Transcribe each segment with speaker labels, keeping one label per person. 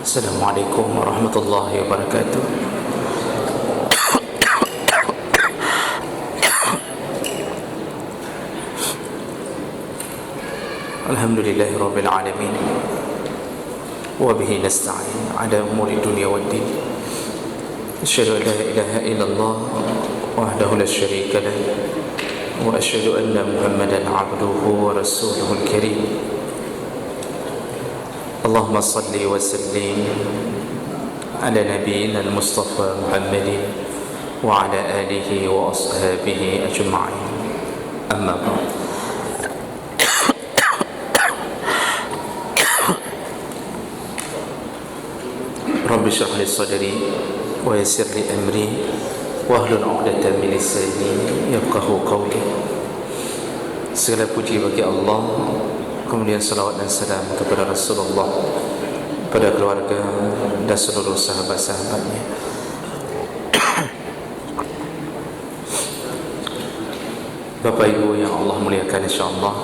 Speaker 1: Assalamualaikum warahmatullahi wabarakatuh. Alhamdulillahi rabbil alamin. Wa bihi nasta'in ala umuri dunya waddin. Asyhadu an la ilaha illallah wahdahu la syarika lah wa asyhadu anna Muhammadan abduhu wa rasuluhul karim. Allahumma salli wa sallim ala nabiyyina al-Mustafa Muhammadin wa ala alihi wa ashabihi ajma'in. Amma ba'd. Rabbi shrah li sadri wa yassir li amri wahlul 'uqdatam min lisani yafqahu qawli. Segala puji bagi Allah, kemudian salawat dan salam kepada Rasulullah, pada keluarga dan seluruh sahabat-sahabatnya. Bapak Ibu yang Allah muliakan, insyaAllah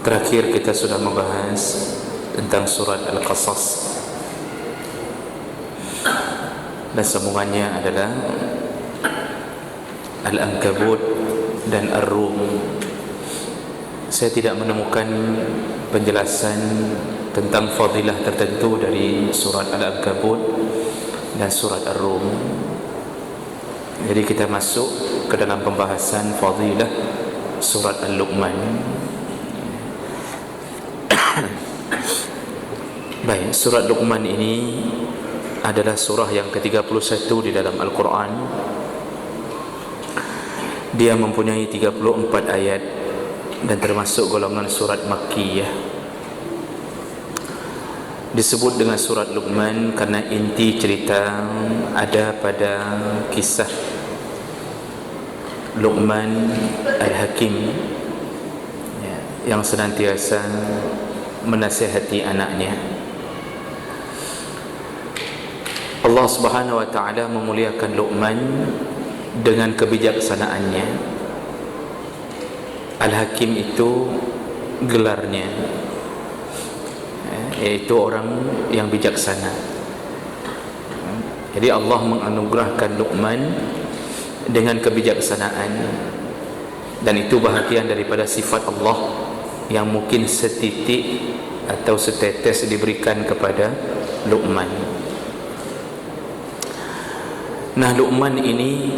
Speaker 1: terakhir kita sudah membahas tentang surat Al-Qasas, dan sambungannya adalah Al-Ankabut dan Ar-Rum. Saya tidak menemukan penjelasan tentang fadilah tertentu dari surat Al-Ankabut dan surat Ar-Rum. Jadi kita masuk ke dalam pembahasan fadilah surat Al-Luqman. Baik, surat Luqman ini adalah surah yang ke-31 di dalam Al-Quran. Dia mempunyai 34 ayat dan termasuk golongan surat Makkiyah. Disebut dengan surat Luqman karena inti cerita ada pada kisah Luqman Al-Hakim yang senantiasa menasihati anaknya. Allah Subhanahu wa taala memuliakan Luqman dengan kebijaksanaannya. Al-Hakim itu gelarnya, yaitu orang yang bijaksana. Jadi Allah menganugerahkan Luqman dengan kebijaksanaan, dan itu bahagian daripada sifat Allah yang mungkin setitik atau setetes diberikan kepada Luqman. Nah, Luqman ini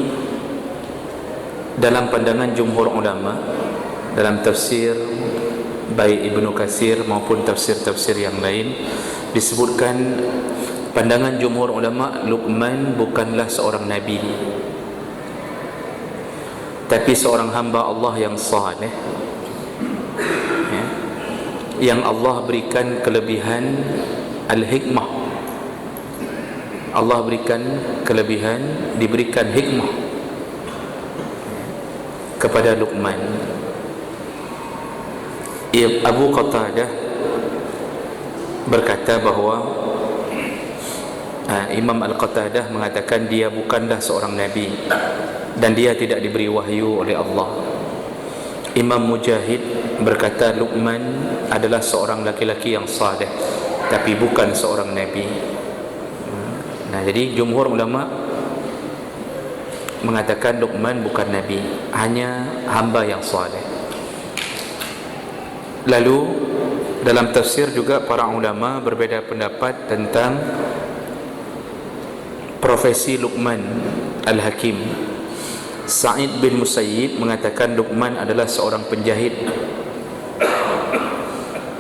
Speaker 1: dalam pandangan jumhur ulama, dalam tafsir baik Ibnu Katsir maupun tafsir-tafsir yang lain, disebutkan pandangan jumhur ulama, Luqman bukanlah seorang nabi, tapi seorang hamba Allah yang saleh, yang Allah berikan kelebihan al-hikmah. Allah berikan kelebihan, diberikan hikmah kepada Luqman. Abu Qatadah berkata bahawa Imam Al-Qatadah mengatakan dia bukanlah seorang nabi dan dia tidak diberi wahyu oleh Allah. Imam Mujahid berkata Luqman adalah seorang laki-laki yang saleh tapi bukan seorang nabi. Nah, jadi jumhur ulama mengatakan Luqman bukan nabi, hanya hamba yang saleh. Lalu dalam tafsir juga para ulama berbeza pendapat tentang profesi Luqman Al-Hakim. Sa'id bin Musayyib mengatakan Luqman adalah seorang penjahit.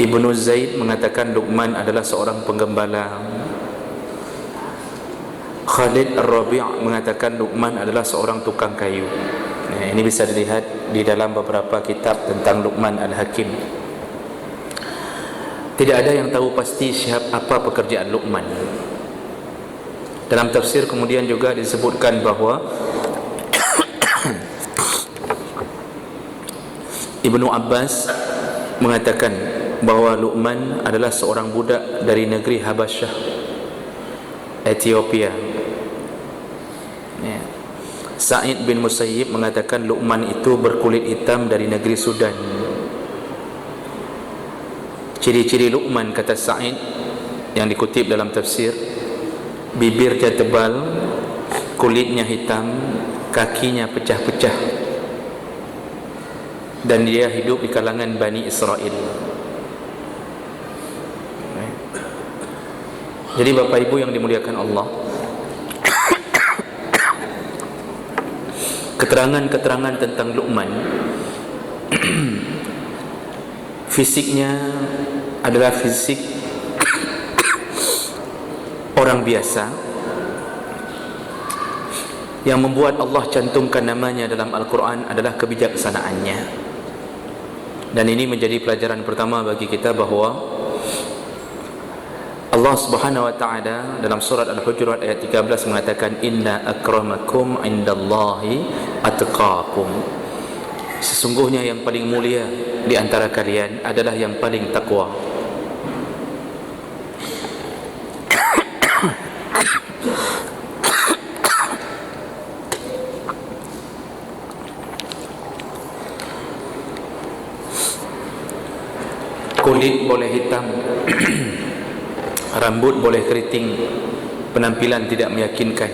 Speaker 1: Ibnu Zaid mengatakan Luqman adalah seorang penggembala. Khalid Ar-Rabi' mengatakan Luqman adalah seorang tukang kayu. Nah, ini bisa dilihat di dalam beberapa kitab tentang Luqman Al-Hakim. Tidak ada yang tahu pasti apa pekerjaan Luqman. Dalam tafsir kemudian juga disebutkan bahawa Ibnu Abbas mengatakan bahawa Luqman adalah seorang budak dari negeri Habasyah, Ethiopia. Sa'id bin Musayyib mengatakan Luqman itu berkulit hitam dari negeri Sudan. Ciri-ciri Luqman, kata Sa'id, yang dikutip dalam tafsir, bibirnya tebal, kulitnya hitam, kakinya pecah-pecah, dan dia hidup di kalangan Bani Israel. Jadi Bapak Ibu yang dimuliakan Allah, keterangan-keterangan tentang Luqman fisiknya adalah fisik orang biasa. Yang membuat Allah cantumkan namanya dalam Al-Quran adalah kebijaksanaannya. Dan ini menjadi pelajaran pertama bagi kita bahawa Allah Subhanahu wa taala dalam surat Al-Hujurat ayat 13 mengatakan, inna akramakum indallahi atqakum. Sesungguhnya yang paling mulia di antara kalian adalah yang paling takwa. Kulit boleh hitam, rambut boleh keriting, penampilan tidak meyakinkan,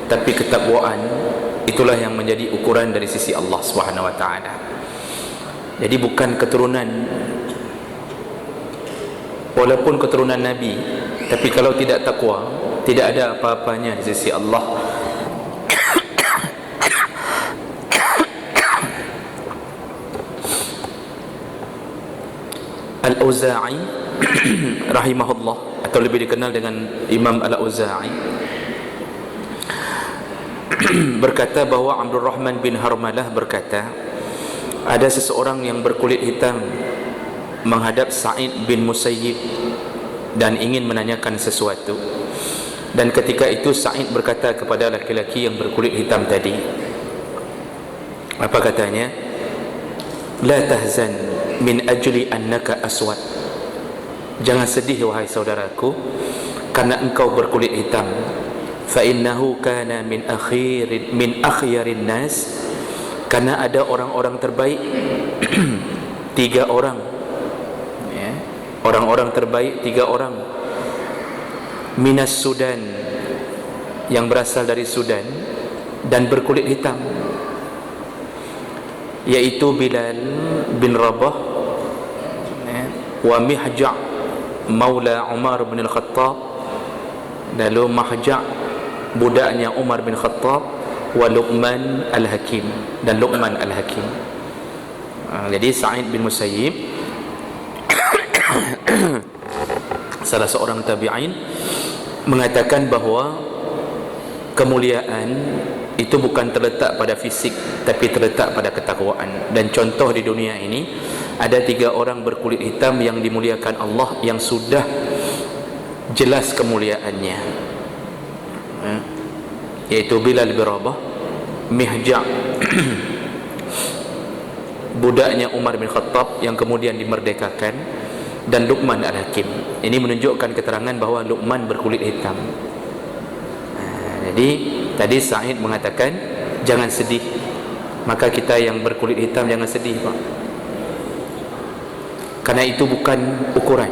Speaker 1: tapi ketakwaan itulah yang menjadi ukuran dari sisi Allah Subhanahu wa taala. Jadi bukan keturunan, walaupun keturunan Nabi, tapi kalau tidak takwa, tidak ada apa-apanya di sisi Allah. Al-Auza'i rahimahullah, atau lebih dikenal dengan Imam Al-Auza'i, berkata bahawa Abdul Rahman bin Harmalah berkata, ada seseorang yang berkulit hitam menghadap Sa'id bin Musayyib dan ingin menanyakan sesuatu. Dan ketika itu Sa'id berkata kepada laki-laki yang berkulit hitam tadi, apa katanya? La tahzan min ajli annaka aswad. Jangan sedih wahai saudaraku karena engkau berkulit hitam. Fa innahu kana min akhyarin nas. Karena ada orang-orang terbaik tiga orang, ya, orang-orang terbaik tiga orang, minas Sudan, yang berasal dari Sudan dan berkulit hitam, yaitu Bilal bin Rabah, wa Mihja' maula Umar bin Al-Khattab, lalu Mahja' budaknya Umar bin Khattab, wa Luqman Al-Hakim, dan Luqman Al-Hakim. Jadi Sa'id bin Musayyib salah seorang tabi'in mengatakan bahawa kemuliaan itu bukan terletak pada fisik, tapi terletak pada ketakwaan. Dan contoh di dunia ini ada tiga orang berkulit hitam yang dimuliakan Allah, yang sudah jelas kemuliaannya, yaitu Bilal bin Rabah, Mihja' budaknya Umar bin Khattab yang kemudian dimerdekakan, dan Luqman Al-Hakim. Ini menunjukkan keterangan bahawa Luqman berkulit hitam. Jadi tadi Sa'id mengatakan jangan sedih, maka kita yang berkulit hitam jangan sedih, Pak, karena itu bukan ukuran.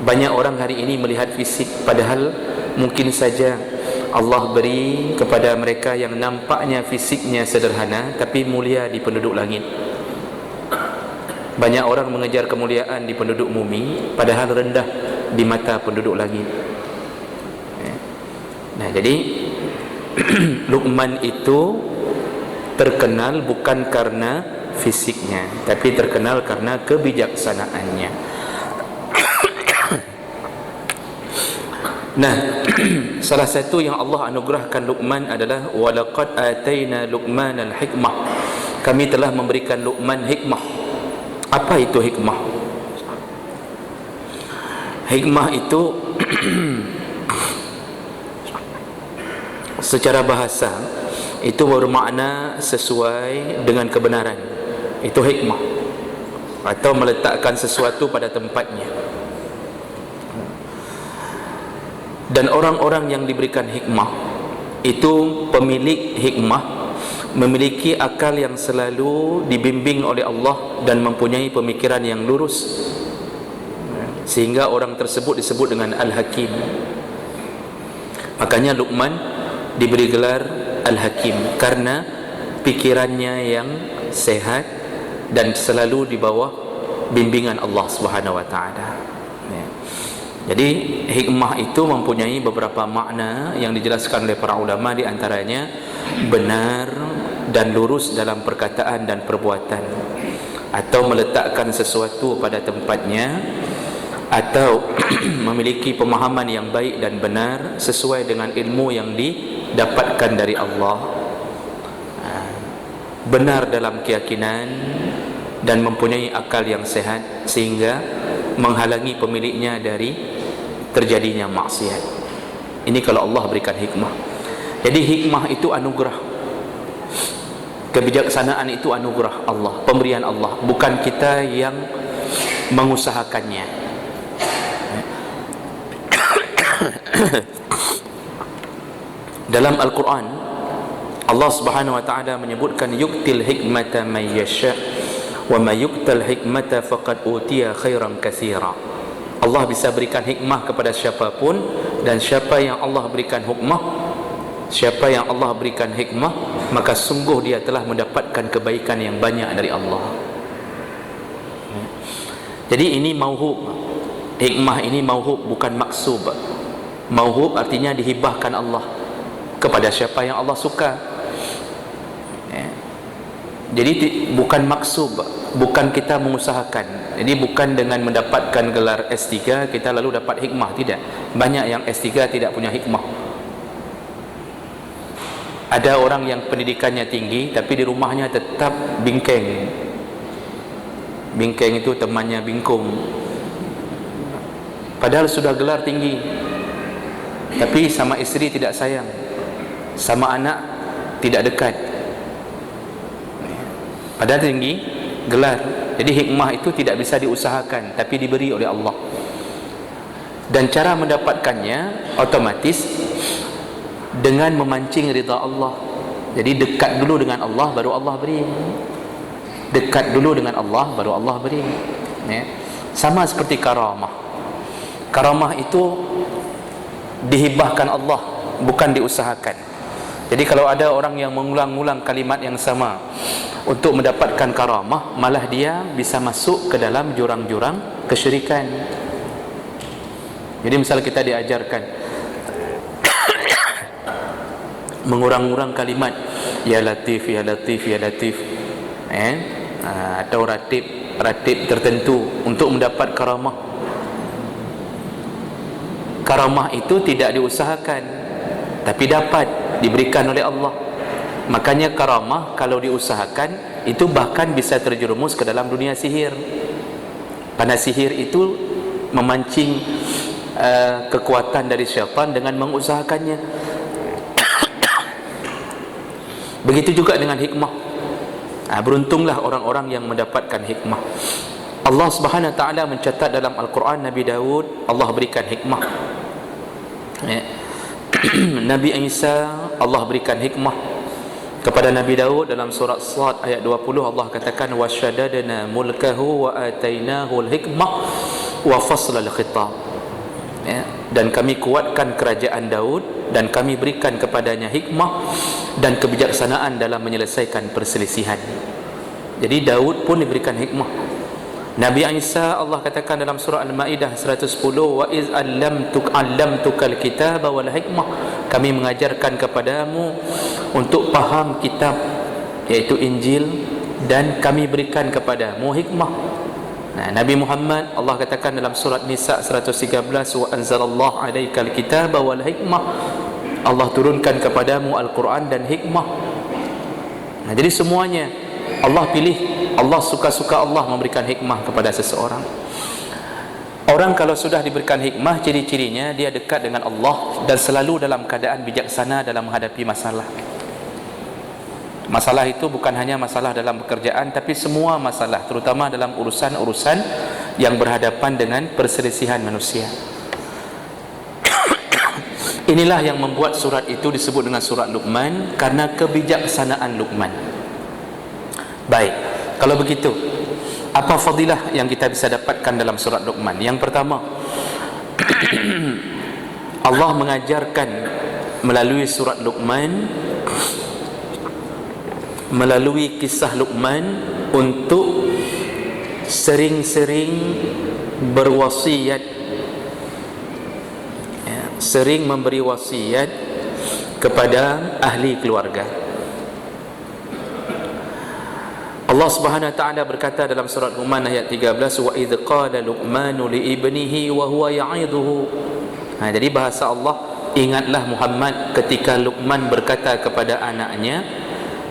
Speaker 1: Banyak orang hari ini melihat fisik, padahal mungkin saja Allah beri kepada mereka yang nampaknya fisiknya sederhana tapi mulia di penduduk langit. Banyak orang mengejar kemuliaan di penduduk bumi, padahal rendah di mata penduduk langit. Nah, jadi Luqman itu terkenal bukan karena fisiknya, tapi terkenal karena kebijaksanaannya. Nah, salah satu yang Allah anugerahkan Luqman adalah walaqad ataina Luqman al-hikmah. Kami telah memberikan Luqman hikmah. Apa itu hikmah? Hikmah itu secara bahasa itu bermakna sesuai dengan kebenaran. Itu hikmah, atau meletakkan sesuatu pada tempatnya. Dan orang-orang yang diberikan hikmah itu pemilik hikmah, memiliki akal yang selalu dibimbing oleh Allah dan mempunyai pemikiran yang lurus, sehingga orang tersebut disebut dengan Al-Hakim. Makanya Luqman diberi gelar Al-Hakim karena pikirannya yang sehat dan selalu di bawah bimbingan Allah Subhanahu wa taala. Jadi hikmah itu mempunyai beberapa makna yang dijelaskan oleh para ulama, di antaranya benar dan lurus dalam perkataan dan perbuatan, atau meletakkan sesuatu pada tempatnya, atau memiliki pemahaman yang baik dan benar sesuai dengan ilmu yang didapatkan dari Allah, benar dalam keyakinan dan mempunyai akal yang sehat sehingga menghalangi pemiliknya dari terjadinya maksiat. Ini kalau Allah berikan hikmah. Jadi hikmah itu anugerah, kebijaksanaan itu anugerah Allah, pemberian Allah, bukan kita yang mengusahakannya. Dalam Al-Quran Allah Subhanahu wa taala menyebutkan yuktil hikmata man yasha wa may yuktal hikmata faqad utiya khairan katsira. Allah bisa berikan hikmah kepada siapapun, dan siapa yang Allah berikan hikmah, maka sungguh dia telah mendapatkan kebaikan yang banyak dari Allah. Jadi ini mauhub. Hikmah ini mauhub, bukan maksub. Mauhub artinya dihibahkan Allah kepada siapa yang Allah suka. Jadi bukan maksub, bukan kita mengusahakan. Jadi bukan dengan mendapatkan gelar S3 kita lalu dapat hikmah, tidak. Banyak yang S3 tidak punya hikmah. Ada orang yang pendidikannya tinggi tapi di rumahnya tetap bingkeng. Bingkeng itu temannya bingkung. Padahal sudah gelar tinggi, tapi sama isteri tidak sayang, sama anak tidak dekat. Padahal tinggi gelar. Jadi hikmah itu tidak bisa diusahakan, tapi diberi oleh Allah. Dan cara mendapatkannya otomatis dengan memancing ridha Allah. Jadi dekat dulu dengan Allah baru Allah beri. Dekat dulu dengan Allah baru Allah beri. Sama seperti karamah. Karamah itu dihibahkan Allah, bukan diusahakan. Jadi kalau ada orang yang mengulang-ulang kalimat yang sama untuk mendapatkan karamah, malah dia bisa masuk ke dalam jurang-jurang kesyirikan. Jadi misal kita diajarkan mengurang-urang kalimat ya latif ya latif ya latif, atau ratib tertentu untuk mendapat karamah. Karamah itu tidak diusahakan, tapi dapat diberikan oleh Allah. Makanya karamah kalau diusahakan itu bahkan bisa terjerumus ke dalam dunia sihir. Karena sihir itu memancing kekuatan dari syaitan dengan mengusahakannya. Begitu juga dengan hikmah. Beruntunglah orang-orang yang mendapatkan hikmah. Allah Subhanahu wa taala mencatat dalam Al-Quran Nabi Daud Allah berikan hikmah. Nabi Isa Allah berikan hikmah kepada Nabi Daud. Dalam surah Sad ayat 20 Allah katakan wasyadadna mulkahu wa atainahu al-hikmah wa fasl al-khitab. Dan kami kuatkan kerajaan Daud dan kami berikan kepadanya hikmah dan kebijaksanaan dalam menyelesaikan perselisihan. Jadi Daud pun diberikan hikmah. Nabi Isa Allah katakan dalam surah Al-Maidah 110 wa iz allamtukal kitaba wal hikmah, kami mengajarkan kepadamu untuk faham kitab yaitu Injil dan kami berikan kepadamu hikmah. Nabi Muhammad Allah katakan dalam surat Nisa 113 wa anzalallahu alaikal kitaba wal hikmah, Allah turunkan kepadamu Al-Quran dan hikmah. Jadi semuanya Allah pilih. Allah suka-suka Allah memberikan hikmah kepada seseorang. Orang kalau sudah diberikan hikmah, ciri-cirinya dia dekat dengan Allah dan selalu dalam keadaan bijaksana dalam menghadapi masalah. Masalah itu bukan hanya masalah dalam pekerjaan, tapi semua masalah, terutama dalam urusan-urusan yang berhadapan dengan perselisihan manusia. Inilah yang membuat surat itu disebut dengan surat Luqman, karena kebijaksanaan Luqman. Baik, kalau begitu Apa fadilah yang kita bisa dapatkan dalam surat Luqman? Yang pertama, Allah mengajarkan melalui surat Luqman, melalui kisah Luqman, untuk sering-sering berwasiat, sering memberi wasiat kepada ahli keluarga. Allah Subhanahu wa taala berkata dalam surat Luqman ayat 13, wa idz qala Luqmanu li ibnihi wa huwa ya'idhuhu. Jadi bahasa Allah, ingatlah Muhammad ketika Luqman berkata kepada anaknya,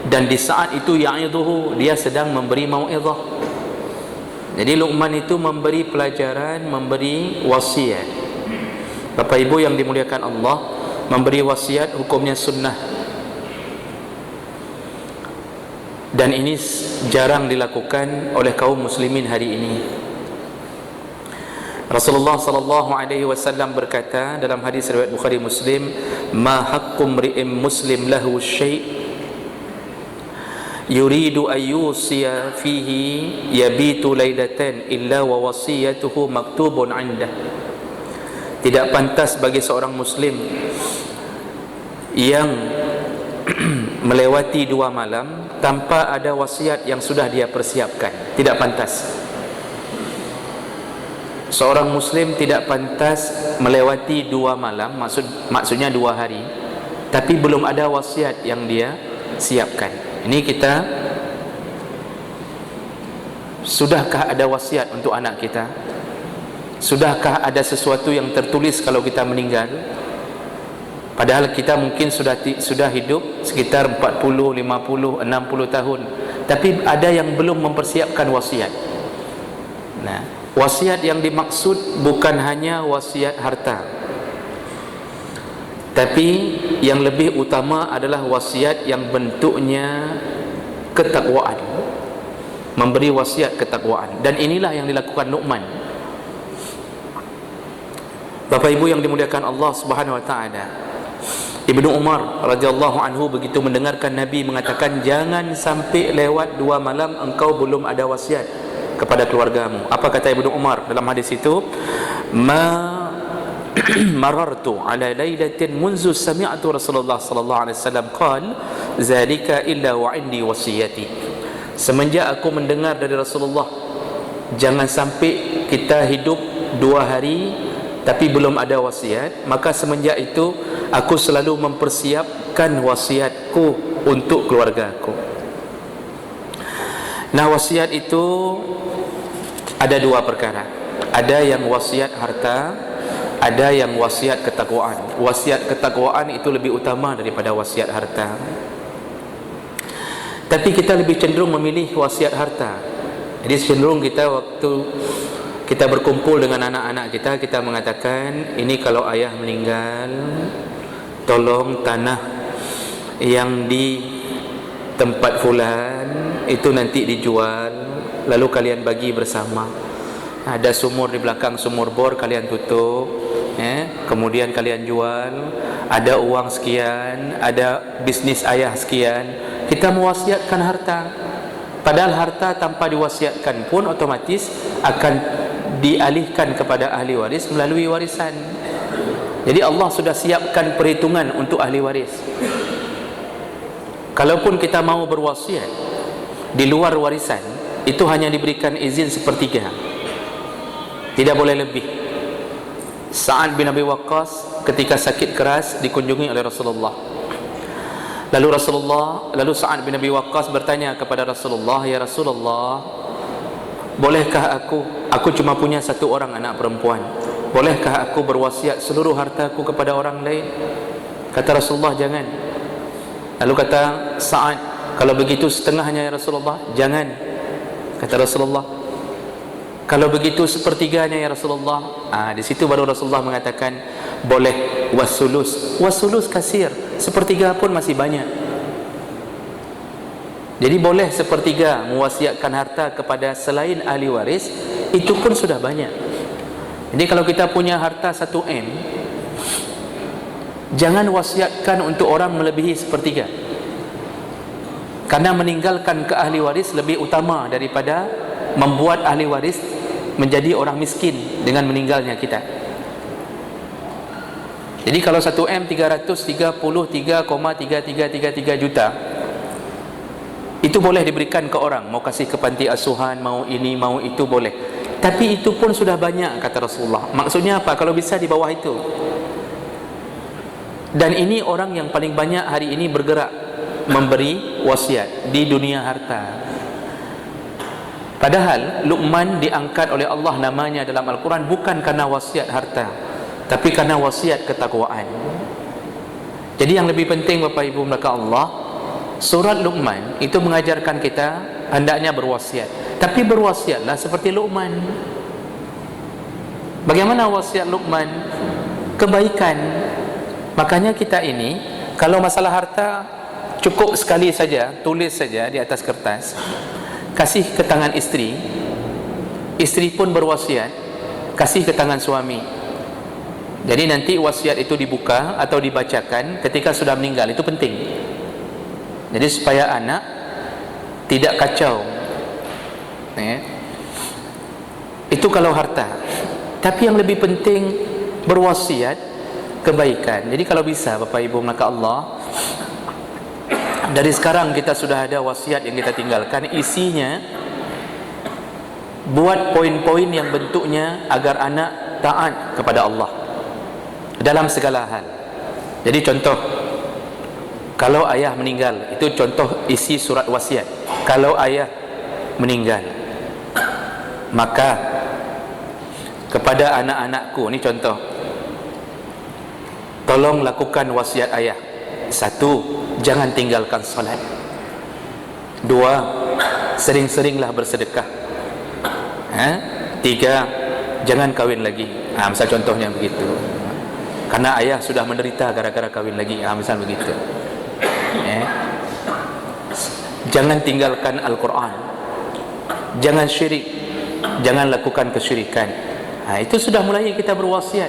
Speaker 1: dan di saat itu ya'idhuhu, dia sedang memberi mau'izah. Jadi Luqman itu memberi pelajaran, memberi wasiat. Bapak Ibu yang dimuliakan Allah, memberi wasiat hukumnya sunnah. Dan ini jarang dilakukan oleh kaum muslimin hari ini. Rasulullah sallallahu alaihi wasallam berkata dalam hadis riwayat Bukhari Muslim, "Ma haqqu mri'in muslim lahu syai' yuridu an yusiya fihi yabitu lailatan illa wa wasiyatuhu maktubun 'indah." Tidak pantas bagi seorang muslim yang melewati 2 malam tanpa ada wasiat yang sudah dia persiapkan. Tidak pantas. Seorang muslim tidak pantas melewati 2 malam, maksudnya 2 hari, tapi belum ada wasiat yang dia siapkan. Ini kita, sudahkah ada wasiat untuk anak kita? Sudahkah ada sesuatu yang tertulis kalau kita meninggal? Padahal kita mungkin sudah hidup sekitar 40, 50, 60 tahun, tapi ada yang belum mempersiapkan wasiat. Nah, wasiat yang dimaksud bukan hanya wasiat harta, tapi yang lebih utama adalah wasiat yang bentuknya ketakwaan, memberi wasiat ketakwaan. Dan inilah yang dilakukan Luqman. Bapak Ibu yang dimuliakan Allah Subhanahu wa taala, Ibnu Umar radhiyallahu anhu begitu mendengarkan Nabi mengatakan, jangan sampai lewat 2 malam engkau belum ada wasiat kepada keluargamu. Apa kata Ibnu Umar dalam hadis itu? Marartu ala lailatin munzu sami'tu Rasulullah sallallahu alaihi wasallam qala zalika illa wa indi wasiyati. Semenjak aku mendengar dari Rasulullah, jangan sampai kita hidup 2 hari tapi belum ada wasiat, maka semenjak itu aku selalu mempersiapkan wasiatku untuk keluargaku. Nah, wasiat itu ada 2 perkara. Ada yang wasiat harta, ada yang wasiat ketakwaan. Wasiat ketakwaan itu lebih utama daripada wasiat harta. Tapi kita lebih cenderung memilih wasiat harta. Jadi cenderung kita waktu kita berkumpul dengan anak-anak kita, kita mengatakan, ini kalau ayah meninggal, tolong tanah yang di tempat fulan itu nanti dijual, lalu kalian bagi bersama. Ada sumur di belakang, sumur bor, kalian tutup, kemudian kalian jual. Ada uang sekian, ada bisnis ayah sekian. Kita mewasiatkan harta. Padahal harta tanpa diwasiatkan pun otomatis akan dialihkan kepada ahli waris melalui warisan. Jadi Allah sudah siapkan perhitungan untuk ahli waris. Kalaupun kita mau berwasiat di luar warisan, itu hanya diberikan izin 1/3, tidak boleh lebih. Sa'ad bin Abi Waqqas ketika sakit keras dikunjungi oleh Rasulullah. Lalu Sa'ad bin Abi Waqqas bertanya kepada Rasulullah, ya Rasulullah, bolehkah aku cuma punya 1 orang anak perempuan, bolehkah aku berwasiat seluruh hartaku kepada orang lain? Kata Rasulullah, jangan. Lalu kata Sa'ad, kalau begitu setengahnya ya Rasulullah. Jangan. Kata Rasulullah, kalau begitu 1/3-nya ya Rasulullah. Di situ baru Rasulullah mengatakan, boleh. Wasulus kasir, 1/3 pun masih banyak. Jadi boleh 1/3 mewasiatkan harta kepada selain ahli waris, itu pun sudah banyak. Jadi kalau kita punya harta 1 M, jangan wasiatkan untuk orang melebihi 1/3, karena meninggalkan ke ahli waris lebih utama daripada membuat ahli waris menjadi orang miskin dengan meninggalnya kita. Jadi kalau 1M 333,3333 juta itu boleh diberikan ke orang, mau kasih ke panti asuhan, mau ini mau itu boleh. Tapi itu pun sudah banyak kata Rasulullah. Maksudnya apa? Kalau bisa di bawah itu. Dan ini orang yang paling banyak hari ini bergerak memberi wasiat di dunia harta. Padahal Luqman diangkat oleh Allah namanya dalam Al-Quran bukan karena wasiat harta, tapi karena wasiat ketakwaan. Jadi yang lebih penting Bapak Ibu maka Allah, surat Luqman itu mengajarkan kita hendaknya berwasiat. Tapi berwasiatlah seperti Luqman. Bagaimana wasiat Luqman? Kebaikan. Makanya kita ini kalau masalah harta cukup sekali saja, tulis saja di atas kertas, kasih ke tangan istri, istri pun berwasiat, kasih ke tangan suami. Jadi nanti wasiat itu dibuka atau dibacakan ketika sudah meninggal. Itu penting. Jadi supaya anak tidak kacau. Itu kalau harta. Tapi yang lebih penting berwasiat kebaikan. Jadi kalau bisa Bapak Ibu maka Allah, dari sekarang kita sudah ada wasiat yang kita tinggalkan, isinya buat poin-poin yang bentuknya agar anak taat kepada Allah dalam segala hal. Jadi contoh, kalau ayah meninggal, itu contoh isi surat wasiat. Kalau ayah meninggal, maka kepada anak-anakku, ini contoh, tolong lakukan wasiat ayah. 1, jangan tinggalkan salat. 2, sering-seringlah bersedekah. 3, jangan kahwin lagi. Misal contohnya begitu. Karena ayah sudah menderita gara-gara kahwin lagi. Misal begitu. Jangan tinggalkan Al-Quran. Jangan syirik. Jangan lakukan kesyirikan. Itu sudah mulai kita berwasiat.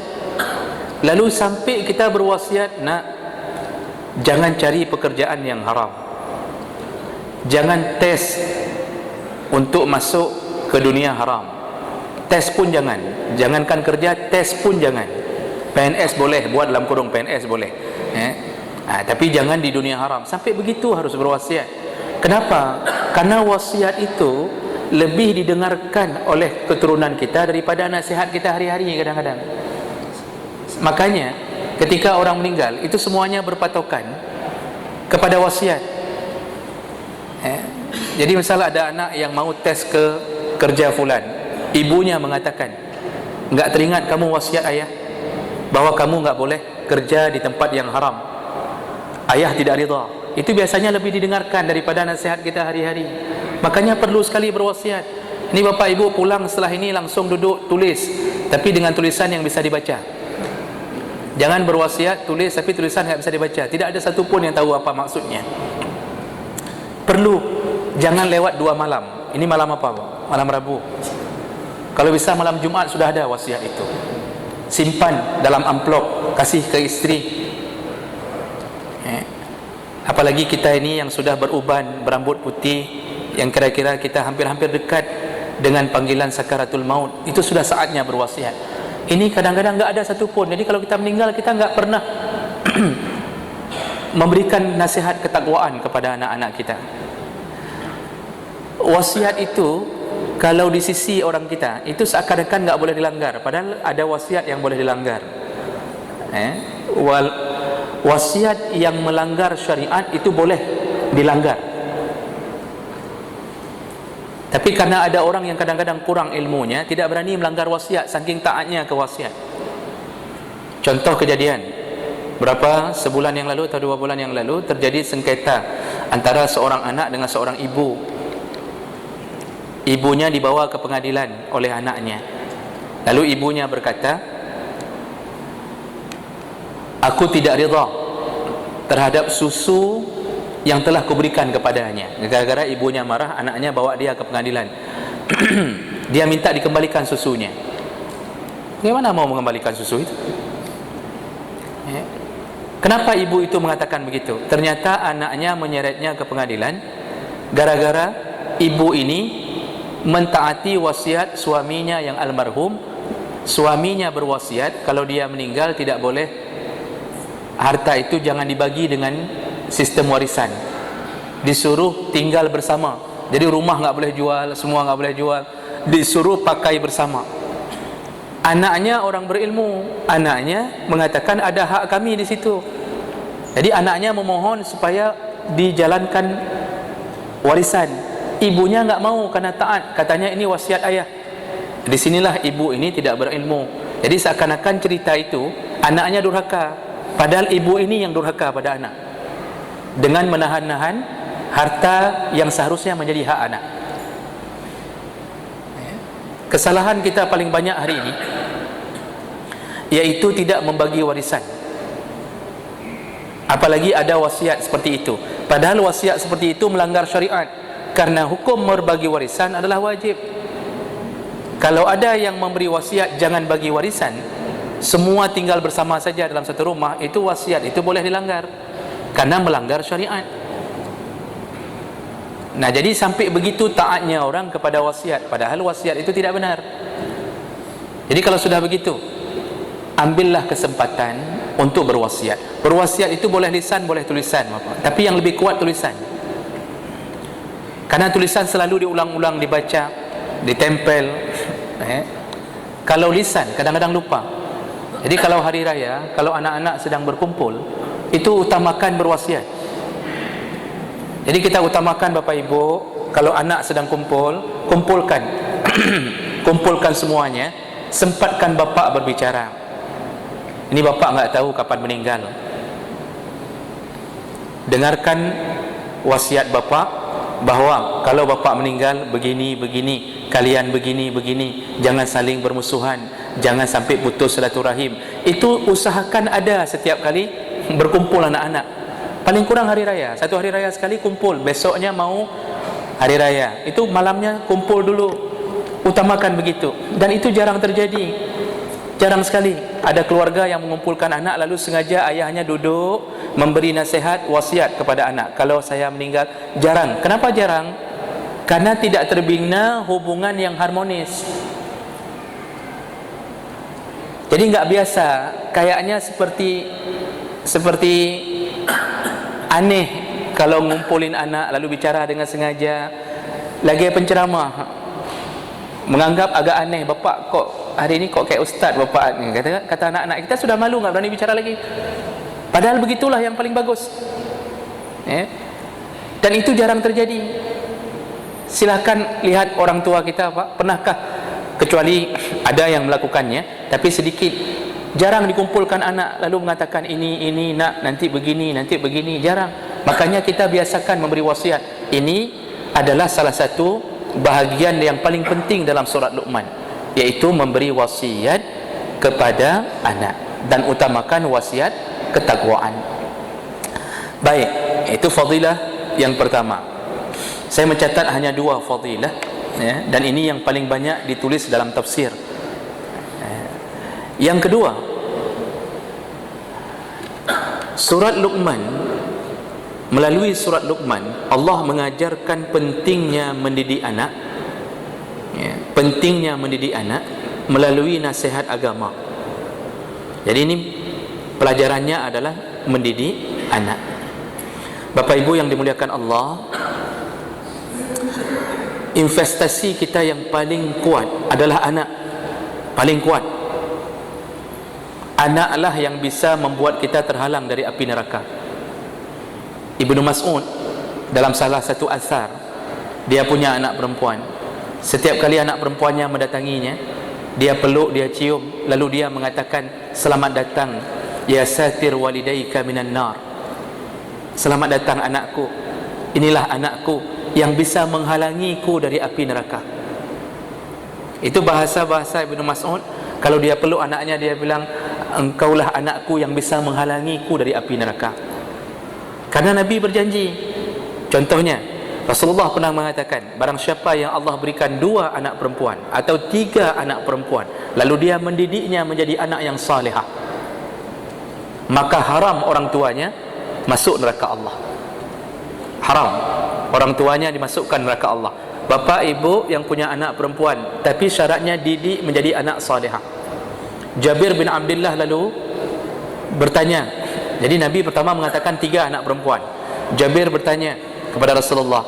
Speaker 1: Lalu sampai kita berwasiat, nak, jangan cari pekerjaan yang haram. Jangan tes untuk masuk ke dunia haram. Tes pun jangan. Jangankan kerja, tes pun jangan. PNS boleh, buat dalam kurung PNS boleh. Tapi jangan di dunia haram. Sampai begitu harus berwasiat. Kenapa? Karena wasiat itu lebih didengarkan oleh keturunan kita daripada nasihat kita hari-hari kadang-kadang. Makanya ketika orang meninggal itu semuanya berpatokan kepada wasiat. Jadi misalnya ada anak yang mau tes ke kerja fulan, ibunya mengatakan, enggak teringat kamu wasiat ayah bahwa kamu enggak boleh kerja di tempat yang haram. Ayah tidak rida. Itu biasanya lebih didengarkan daripada nasihat kita hari-hari. Makanya perlu sekali berwasiat. Ini Bapak Ibu pulang setelah ini langsung duduk tulis, tapi dengan tulisan yang bisa dibaca. Jangan berwasiat tulis tapi tulisan tak bisa dibaca. Tidak ada satu pun yang tahu apa maksudnya. Perlu. Jangan lewat 2 malam. Ini malam apa? Malam Rabu. Kalau bisa malam Jumat sudah ada wasiat itu. Simpan dalam amplop, kasih ke istri. Apalagi kita ini yang sudah beruban, berambut putih, yang kira-kira kita hampir-hampir dekat dengan panggilan sakaratul maut, itu sudah saatnya berwasiat. Ini kadang-kadang enggak ada satu pun. Jadi kalau kita meninggal, kita enggak pernah memberikan nasihat ketakwaan kepada anak-anak kita. Wasiat itu kalau di sisi orang kita itu seakan-akan enggak boleh dilanggar, padahal ada wasiat yang boleh dilanggar. Wasiat yang melanggar syariat itu boleh dilanggar. Tapi karena ada orang yang kadang-kadang kurang ilmunya, tidak berani melanggar wasiat saking taatnya ke wasiat. Contoh kejadian, sebulan yang lalu atau 2 bulan yang lalu terjadi sengketa antara seorang anak dengan seorang ibu. Ibunya dibawa ke pengadilan oleh anaknya. Lalu ibunya berkata, aku tidak rida terhadap susu yang telah kuberikan kepadanya. Gara-gara ibunya marah, anaknya bawa dia ke pengadilan. Dia minta dikembalikan susunya. Bagaimana mau mengembalikan susu itu? Kenapa ibu itu mengatakan begitu? Ternyata anaknya menyeretnya ke pengadilan gara-gara ibu ini mentaati wasiat suaminya yang almarhum. Suaminya berwasiat kalau dia meninggal tidak boleh harta itu jangan dibagi dengan sistem warisan, disuruh tinggal bersama. Jadi rumah nggak boleh jual, semua nggak boleh jual, disuruh pakai bersama. Anaknya orang berilmu, anaknya mengatakan ada hak kami di situ. Jadi anaknya memohon supaya dijalankan warisan. Ibunya nggak mau karena taat, katanya ini wasiat ayah. Disinilah ibu ini tidak berilmu. Jadi seakan-akan cerita itu anaknya durhaka, padahal ibu ini yang durhaka pada anak dengan menahan-nahan harta yang seharusnya menjadi hak anak. Kesalahan kita paling banyak hari ini yaitu tidak membagi warisan, apalagi ada wasiat seperti itu. Padahal wasiat seperti itu melanggar syariat, karena hukum berbagi warisan adalah wajib. Kalau ada yang memberi wasiat jangan bagi warisan, semua tinggal bersama saja dalam satu rumah, itu wasiat itu boleh dilanggar karena melanggar syariat. Nah, jadi sampai begitu taatnya orang kepada wasiat, padahal wasiat itu tidak benar. Jadi kalau sudah begitu, ambillah kesempatan untuk berwasiat. Berwasiat itu boleh lisan, boleh tulisan, tapi yang lebih kuat tulisan. Karena tulisan selalu diulang-ulang, dibaca, ditempel. Kalau lisan kadang-kadang lupa. Jadi kalau hari raya, kalau anak-anak sedang berkumpul, itu utamakan berwasiat. Jadi kita utamakan Bapak Ibu, kalau anak sedang kumpul, kumpulkan kumpulkan semuanya, sempatkan bapak berbicara. Ini bapak nggak tahu kapan meninggal. Dengarkan wasiat bapak bahwa kalau bapak meninggal begini, kalian begini, jangan saling bermusuhan, jangan sampai putus silaturahim. Itu usahakan ada setiap kali berkumpul anak-anak. Paling kurang hari raya, satu hari raya sekali kumpul, besoknya mau hari raya, itu malamnya kumpul dulu. Utamakan begitu. Dan itu jarang terjadi, jarang sekali ada keluarga yang mengumpulkan anak lalu sengaja ayahnya duduk memberi nasihat wasiat kepada anak. Kalau saya meninggal, jarang. Kenapa jarang? Karena tidak terbina hubungan yang harmonis. Jadi nggak biasa, kayaknya seperti aneh kalau ngumpulin anak lalu bicara dengan sengaja. Lagi penceramah menganggap agak aneh, bapak kok hari ini kok kayak ustaz bapak ni, kata anak-anak kita sudah malu, nggak berani bicara lagi. Padahal begitulah yang paling bagus. Dan itu jarang terjadi. Silakan lihat orang tua kita, Pak, pernahkah, kecuali ada yang melakukannya, tapi sedikit, jarang dikumpulkan anak lalu mengatakan ini nak nanti begini, jarang. Makanya kita biasakan memberi wasiat. Ini adalah salah satu bahagian yang paling penting dalam surat Luqman, yaitu memberi wasiat kepada anak dan utamakan wasiat ketakwaan. Baik, itu fadilah yang pertama. Saya mencatat hanya 2 fadilah, ya, dan ini yang paling banyak ditulis dalam tafsir. Yang kedua, surat Luqman, melalui surat Luqman Allah mengajarkan pentingnya mendidik anak, ya, pentingnya mendidik anak melalui nasihat agama. Jadi ini pelajarannya adalah mendidik anak. Bapak Ibu yang dimuliakan Allah, investasi kita yang paling kuat adalah anak. Paling kuat. Anaklah yang bisa membuat kita terhalang dari api neraka. Ibnu Mas'ud dalam salah satu asar, dia punya anak perempuan. Setiap kali anak perempuannya mendatanginya, dia peluk, dia cium, lalu dia mengatakan, selamat datang ya satir walidayka minan nar. Selamat datang anakku, inilah anakku yang bisa menghalangiku dari api neraka. Itu bahasa-bahasa Ibnu Mas'ud. Kalau dia peluk anaknya, dia bilang, engkaulah anakku yang bisa menghalangiku dari api neraka. Karena Nabi berjanji. Contohnya, Rasulullah pernah mengatakan, barang siapa yang Allah berikan 2 anak perempuan atau 3 anak perempuan, lalu dia mendidiknya menjadi anak yang salihah, maka haram orang tuanya masuk neraka Allah. Haram orang tuanya dimasukkan neraka Allah. bapa ibu yang punya anak perempuan, tapi syaratnya didik menjadi anak salihah. Jabir bin Abdullah lalu bertanya. Jadi Nabi pertama mengatakan 3 anak perempuan. Jabir bertanya kepada Rasulullah,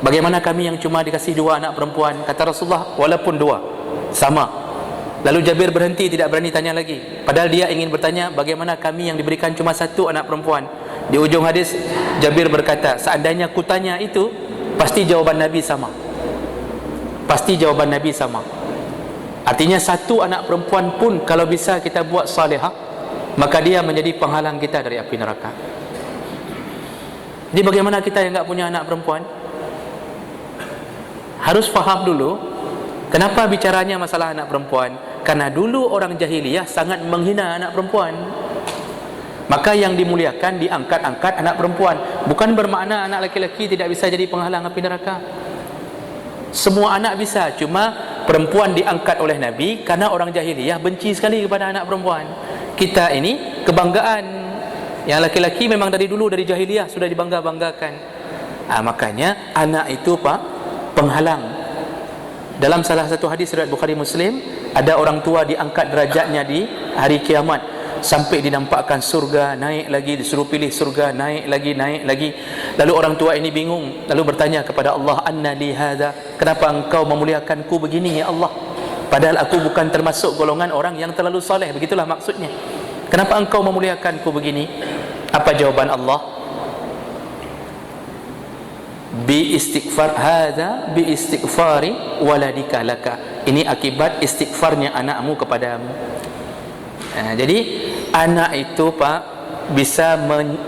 Speaker 1: bagaimana kami yang cuma dikasih 2 anak perempuan? Kata Rasulullah, walaupun 2 sama. Lalu Jabir berhenti, tidak berani tanya lagi, padahal dia ingin bertanya bagaimana kami yang diberikan cuma 1 anak perempuan. Di ujung hadis Jabir berkata, seandainya ku tanya itu, pasti jawaban Nabi sama. Pasti jawaban Nabi sama. Artinya 1 anak perempuan pun kalau bisa kita buat salihah, maka dia menjadi penghalang kita dari api neraka. Jadi bagaimana kita yang tak punya anak perempuan? Harus faham dulu kenapa bicaranya masalah anak perempuan. Karena dulu orang jahiliyah sangat menghina anak perempuan. Maka yang dimuliakan, diangkat-angkat anak perempuan. Bukan bermakna anak laki-laki tidak bisa jadi penghalang api neraka. Semua anak bisa, cuma perempuan diangkat oleh Nabi karena orang jahiliyah benci sekali kepada anak perempuan. Kita ini kebanggaan. Yang laki-laki memang dari dulu, dari jahiliyah sudah dibangga-banggakan. Makanya anak itu penghalang. Dalam salah satu hadis riwayat Bukhari Muslim, ada orang tua diangkat derajatnya di hari kiamat sampai dinampakkan surga, naik lagi, disuruh pilih surga, naik lagi. Lalu orang tua ini bingung, lalu bertanya kepada Allah, anna li hadza, kenapa engkau memuliakanku begini ya Allah, padahal aku bukan termasuk golongan orang yang terlalu soleh. Begitulah maksudnya, kenapa engkau memuliakanku begini? Apa jawaban Allah? Bi istighfar hadza bi istighfari waladika laka, ini akibat istighfarnya anakmu kepadamu. Jadi anak itu bisa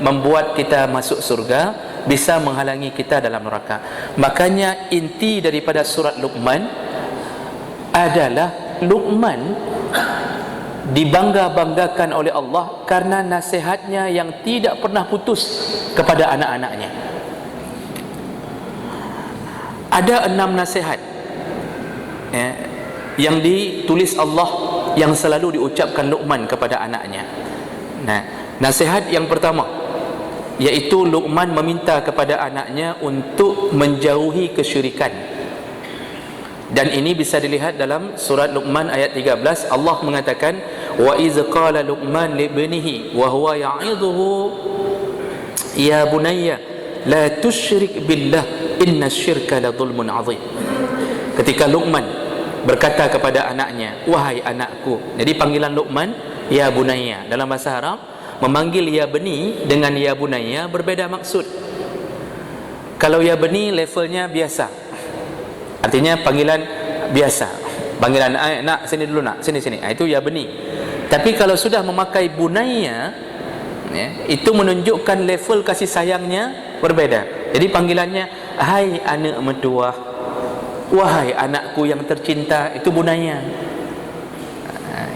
Speaker 1: membuat kita masuk surga, bisa menghalangi kita dalam neraka. Makanya inti daripada surat Luqman adalah Luqman dibangga-banggakan oleh Allah karena nasihatnya yang tidak pernah putus kepada anak-anaknya. Ada 6 nasihat yang ditulis Allah yang selalu diucapkan Luqman kepada anaknya. Nasihat yang pertama yaitu Luqman meminta kepada anaknya untuk menjauhi kesyirikan. Dan ini bisa dilihat dalam surat Luqman ayat 13. Allah mengatakan, wa iz qala Luqman li ibnihi wa huwa ya'idhuhu ya bunayya la tusyrik billah inna syirka la zulmun azim. Ketika Luqman berkata kepada anaknya, wahai anakku. Jadi panggilan Luqman ya bunayya, dalam bahasa Arab memanggil ya bani dengan ya bunayya berbeda maksud. Kalau ya bani levelnya biasa, artinya panggilan biasa, panggilan nak sini dulu, nak sini. Itu ya bani. Tapi kalau sudah memakai bunayya, itu menunjukkan level kasih sayangnya berbeda. Jadi panggilannya hai anak mertua, wahai anakku yang tercinta, itu bunayya.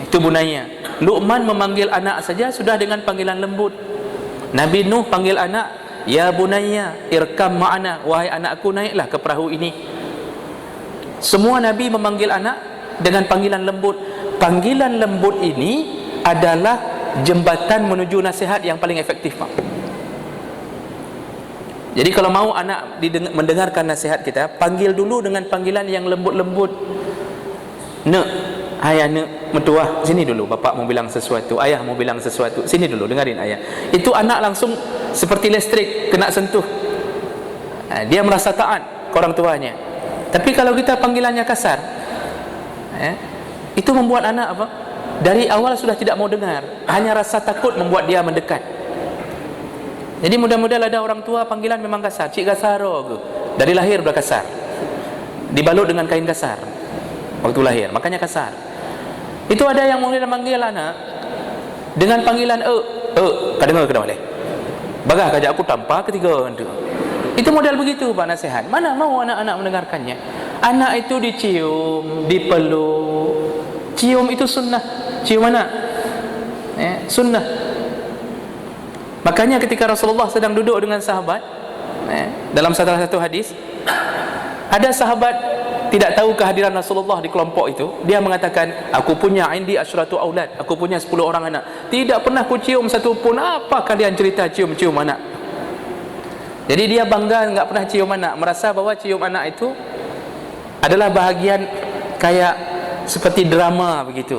Speaker 1: Itu bunayya. Luqman memanggil anak saja sudah dengan panggilan lembut. Nabi Nuh panggil anak, ya bunayya irkam ma'ana, wahai anakku naiklah ke perahu ini. Semua Nabi memanggil anak dengan panggilan lembut. Panggilan lembut ini adalah jembatan menuju nasihat yang paling efektif, Pak. Jadi kalau mau anak mendengarkan nasihat kita, panggil dulu dengan panggilan yang lembut-lembut. Nek, ayah nek mertua, sini dulu, bapak mau bilang sesuatu, ayah mau bilang sesuatu, sini dulu, dengarin ayah. Itu anak langsung seperti listrik, kena sentuh. Dia merasa taat ke orang tuanya. Tapi kalau kita panggilannya kasar, itu membuat anak apa? Dari awal sudah tidak mau dengar, hanya rasa takut membuat dia mendekat. Jadi mudah-mudahan ada orang tua panggilan memang kasar, cik kasar ke. Dari lahir sudah kasar, dibalut dengan kain kasar waktu lahir, makanya kasar. Itu ada yang manggil anak dengan panggilan kadang-kadang kena balik bagah kajak aku tanpa ketiga. Itu model begitu Pak nasihat. Mana mau anak-anak mendengarkannya? Anak itu dicium, dipeluk. Cium itu sunnah. Cium anak sunnah. Makanya ketika Rasulullah sedang duduk dengan sahabat, dalam salah satu hadis, ada sahabat tidak tahu kehadiran Rasulullah di kelompok itu. Dia mengatakan, aku punya indi asyratu aulad, aku punya 10 orang anak, tidak pernah ku cium satu pun. Apa kalian cerita cium-cium anak? Jadi dia bangga enggak pernah cium anak, merasa bahwa cium anak itu adalah bahagian kayak seperti drama begitu.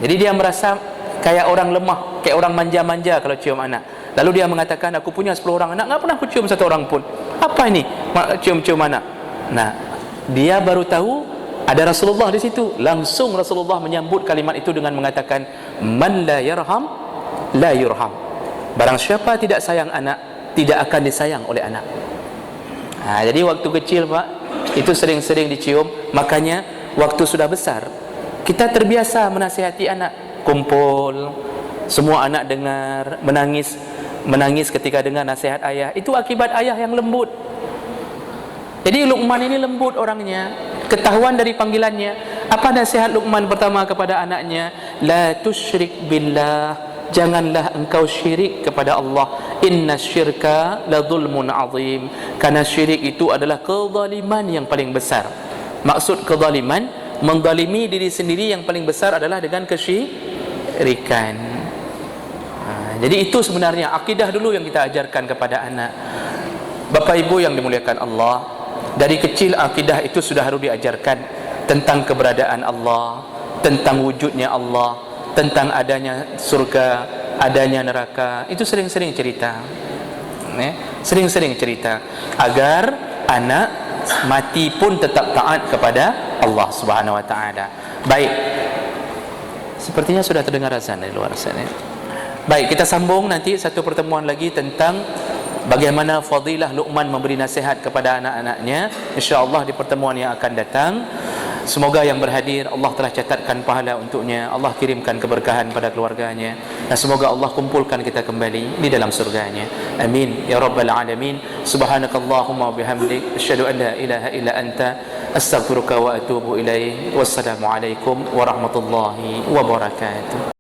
Speaker 1: Jadi dia merasa kayak orang lemah, kayak orang manja-manja kalau cium anak. Lalu dia mengatakan, aku punya 10 orang anak, enggak pernah aku cium satu orang pun. Apa ini cium-cium anak? Nah, dia baru tahu ada Rasulullah di situ. Langsung Rasulullah menyambut kalimat itu dengan mengatakan, man la yarham la yurham. Barang siapa tidak sayang anak, tidak akan disayang oleh anak. Jadi waktu kecil Pak, itu sering-sering dicium. Makanya waktu sudah besar, kita terbiasa menasihati anak. Kumpul, semua anak dengar, menangis ketika dengar nasihat ayah. Itu akibat ayah yang lembut. Jadi Luqman ini lembut orangnya, ketahuan dari panggilannya. Apa nasihat Luqman pertama kepada anaknya? La tusyrik billah, janganlah engkau syirik kepada Allah. Inna syirka la zulmun azim, karena syirik itu adalah kezaliman yang paling besar. Maksud kezaliman, menzalimi diri sendiri yang paling besar adalah dengan kesyirikan. Jadi itu sebenarnya akidah dulu yang kita ajarkan kepada anak. Bapak Ibu yang dimuliakan Allah, dari kecil akidah itu sudah harus diajarkan tentang keberadaan Allah, tentang wujudnya Allah, tentang adanya surga, adanya neraka. Itu sering-sering cerita, sering-sering cerita, agar anak mati pun tetap taat kepada Allah Subhanahu wa taala. Baik, sepertinya sudah terdengar azan dari luar sana. Baik, kita sambung nanti satu pertemuan lagi tentang bagaimana fadilah Luqman memberi nasihat kepada anak-anaknya, insya-Allah di pertemuan yang akan datang. Semoga yang berhadir Allah telah catatkan pahala untuknya, Allah kirimkan keberkahan pada keluarganya, dan semoga Allah kumpulkan kita kembali di dalam surganya. Amin ya rabbal alamin. Subhanakallahumma wa bihamdik, asyhadu an la ilaha illa anta, astaghfiruka wa atubu ilaik. Wassalamu alaikum warahmatullahi wabarakatuh.